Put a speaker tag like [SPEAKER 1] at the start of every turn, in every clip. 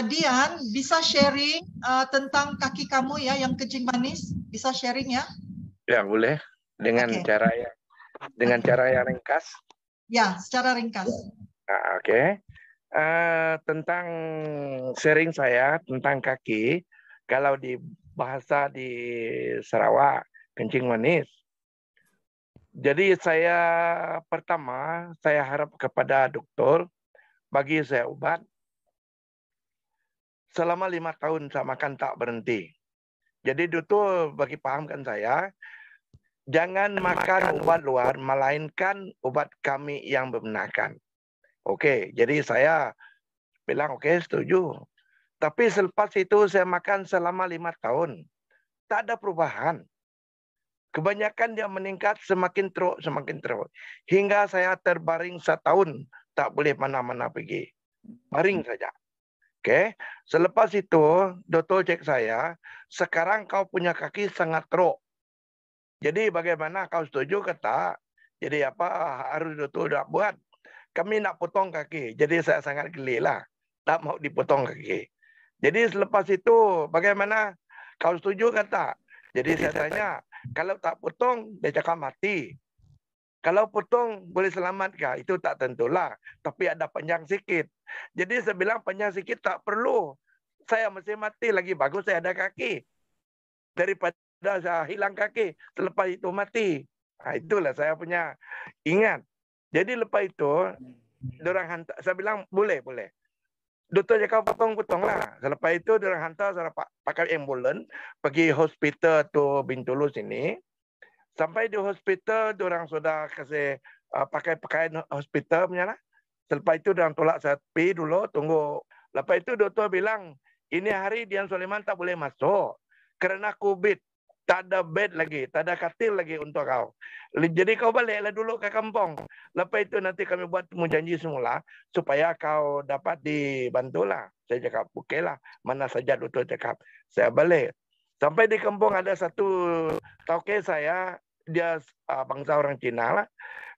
[SPEAKER 1] Dian, bisa sharing tentang kaki kamu ya yang kencing manis? Bisa sharing ya?
[SPEAKER 2] Ya, boleh. Dengan
[SPEAKER 1] Oke.
[SPEAKER 2] cara yang ringkas.
[SPEAKER 1] Ya, secara ringkas.
[SPEAKER 2] Oke. Tentang sharing saya tentang kaki, kalau di bahasa di Sarawak, kencing manis. Jadi pertama saya harap kepada dokter bagi saya obat. Selama 5 tahun saya makan tak berhenti. Jadi dokter bagi pahamkan saya, jangan makan obat luar, melainkan obat kami yang membenarkan. Oke, jadi saya bilang oke, setuju. Tapi selepas itu saya makan selama 5 tahun. Tak ada perubahan. Kebanyakan dia meningkat semakin teruk. Hingga saya terbaring setahun. Tak boleh mana-mana pergi. Baring saja. Oke. Selepas itu, doktor cek saya, sekarang kau punya kaki sangat teruk. Jadi bagaimana, kau setuju ke tak? Jadi apa harus doktor nak buat? Kami nak potong kaki. Jadi saya sangat geli lah. Tak mau dipotong kaki. Jadi selepas itu bagaimana? Kau setuju ke tak? Jadi saya tanya, kalau tak potong, dia cakap mati. Kalau potong, boleh selamat kah? Itu tak tentulah. Tapi ada panjang sikit. Jadi saya bilang panjang sikit tak perlu. Saya mesti mati lagi. Bagus saya ada kaki. Daripada saya hilang kaki. Selepas itu mati. Itulah saya punya ingat. Jadi lepas itu, saya bilang boleh. Doktor cakap potong lah. Selepas itu dia hantar saya pakai ambulans pergi hospital tu Bintulu sini. Sampai di hospital dia sudah kasih pakai pakaian hospital punya lah. Selepas itu dia tolak saya pergi dulu tunggu. Lepas itu doktor bilang ini hari Dian Sulaiman tak boleh masuk kerana COVID. Tak ada bed lagi, tak ada katil lagi untuk kau. Jadi kau baliklah dulu ke kampung. Lepas itu nanti kami buat temu janji semula supaya kau dapat dibantulah. Saya cakap, okeylah. Mana saja doktor cakap. Saya balik. Sampai di kampung ada satu tauke saya, dia bangsa orang Cina lah.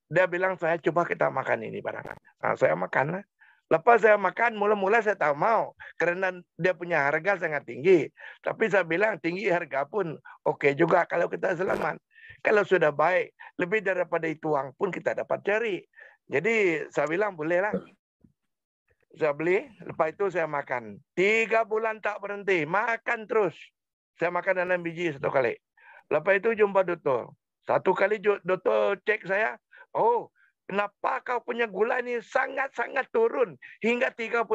[SPEAKER 2] Dia bilang, saya coba kita makan ini barang. Saya makan lah. Lepas saya makan, mula-mula saya tak mau. Kerana dia punya harga sangat tinggi. Tapi saya bilang, tinggi harga pun okey juga kalau kita selamat. Kalau sudah baik, lebih daripada itu uang pun kita dapat cari. Jadi saya bilang, bolehlah. Saya beli, lepas itu saya makan. 3 bulan tak berhenti, makan terus. Saya makan 6 biji satu kali. Lepas itu jumpa doktor. Satu kali doktor cek saya, oh, kenapa kau punya gula ini sangat-sangat turun hingga 3,6?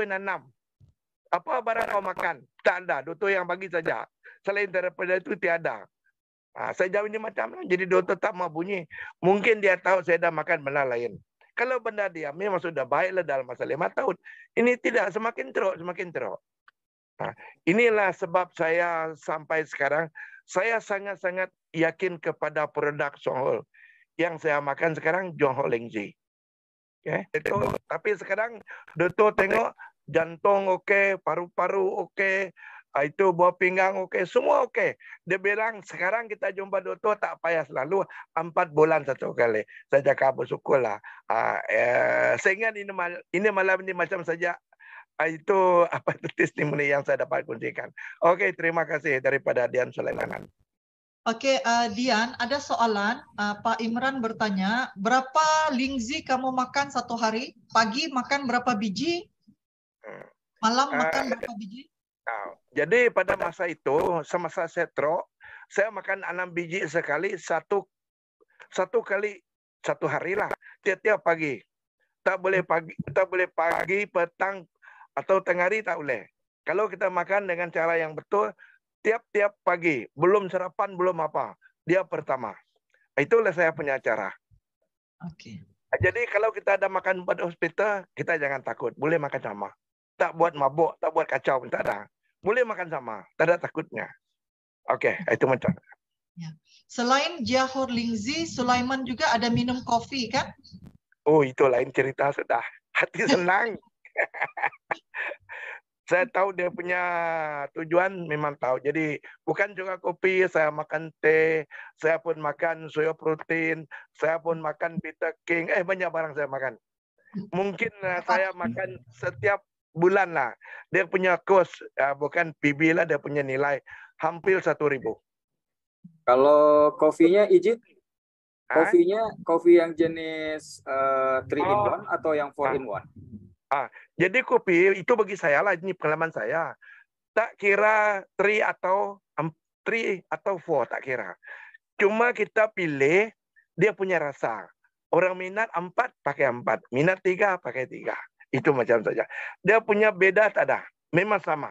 [SPEAKER 2] Apa barang kau makan? Tak ada. Doktor yang bagi saja. Selain daripada itu, tiada. Saya jawab ini macam mana? Jadi doktor tak mau bunyi. Mungkin dia tahu saya dah makan benda lain. Kalau benda dia memang sudah baiklah dalam masa 5 tahun. Ini tidak, semakin teruk. Inilah sebab saya sampai sekarang, saya sangat-sangat yakin kepada produk Songhol. Yang saya makan sekarang Johor Lingzi. Okay. Tapi sekarang doktor tengok jantung okey, paru-paru okey, itu buah pinggang okey, semua okey. Dia bilang sekarang kita jumpa doktor tak payah selalu 4 bulan satu kali. Saya cakap bersyukurlah. Saya ingat ini malam ini macam saja. Itu apa itu testimoni yang saya dapat kongsikan. Okey, terima kasih daripada Dian Sulaiman.
[SPEAKER 1] Oke, Dian, ada soalan. Pak Imran bertanya, berapa lingzi kamu makan satu hari? Pagi makan berapa biji? Malam makan berapa biji?
[SPEAKER 2] Jadi pada masa itu, semasa setro, saya makan 6 biji sekali, satu kali satu hari lah, tiap-tiap pagi. Tak boleh pagi, petang atau tengah hari tak boleh. Kalau kita makan dengan cara yang betul, tiap-tiap pagi, belum sarapan, belum apa. Dia pertama. Itulah saya punya cara.
[SPEAKER 1] Oke.
[SPEAKER 2] Jadi kalau kita ada makan pada hospital, kita jangan takut. Boleh makan sama. Tak buat mabuk, tak buat kacau pun tak ada. Boleh makan sama. Tak ada takutnya. Oke, itu macam.
[SPEAKER 1] Ya. Selain Johor Lingzi, Sulaiman juga ada minum kopi kan?
[SPEAKER 2] Oh, itu lain cerita sudah. Hati senang. Saya tahu dia punya tujuan, memang tahu. Jadi bukan juga kopi, saya makan teh, saya pun makan soya protein, saya pun makan Peter King, banyak barang saya makan. Mungkin saya makan setiap bulan lah. Dia punya kos, bukan PB lah, dia punya nilai hampir 1.000.
[SPEAKER 3] Kalau kopinya Ijit?
[SPEAKER 2] Hah?
[SPEAKER 3] Kopi yang jenis 3 in 1 atau yang 4 in 1?
[SPEAKER 2] Jadi kopi itu bagi saya lah, ini pengalaman saya. Tak kira 3 atau 4, tak kira. Cuma kita pilih dia punya rasa. Orang minat 4 pakai 4, minat 3 pakai 3. Itu macam saja. Dia punya beda tak ada, memang sama.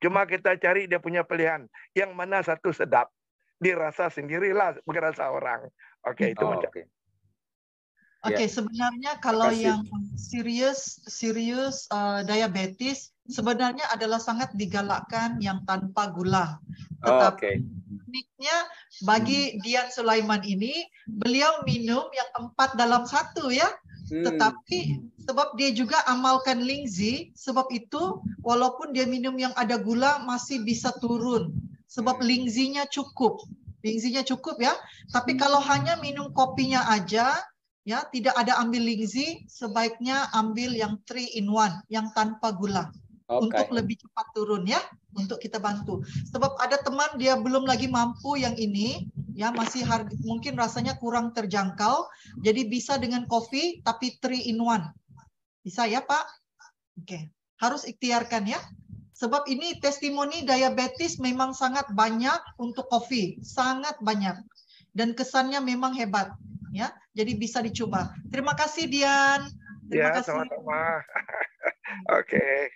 [SPEAKER 2] Cuma kita cari dia punya pilihan. Yang mana satu sedap. Dirasa sendirilah, bukan rasa orang. Oke, itu macam.
[SPEAKER 1] Oke, sebenarnya kalau yang serius diabetes sebenarnya adalah sangat digalakkan yang tanpa gula. Tetapi tekniknya bagi Dian Sulaiman ini, beliau minum yang 4 dalam 1 ya. Tetapi sebab dia juga amalkan Lingzi, sebab itu walaupun dia minum yang ada gula masih bisa turun. Sebab Lingzinya cukup. Lingzinya cukup ya. Tapi kalau hanya minum kopinya aja, ya tidak ada ambil Lingzi, sebaiknya ambil yang 3 in 1, yang tanpa gula. Untuk lebih cepat turun ya, untuk kita bantu. Sebab ada teman dia belum lagi mampu yang ini, ya masih harga, mungkin rasanya kurang terjangkau, jadi bisa dengan kopi tapi 3 in 1. Bisa ya Pak? Oke, harus ikhtiarkan ya. Sebab ini testimoni diabetes memang sangat banyak untuk kopi, sangat banyak. Dan kesannya memang hebat. Ya, jadi bisa dicoba. Terima kasih Dian. Terima kasih.
[SPEAKER 2] Sama-sama. Oke.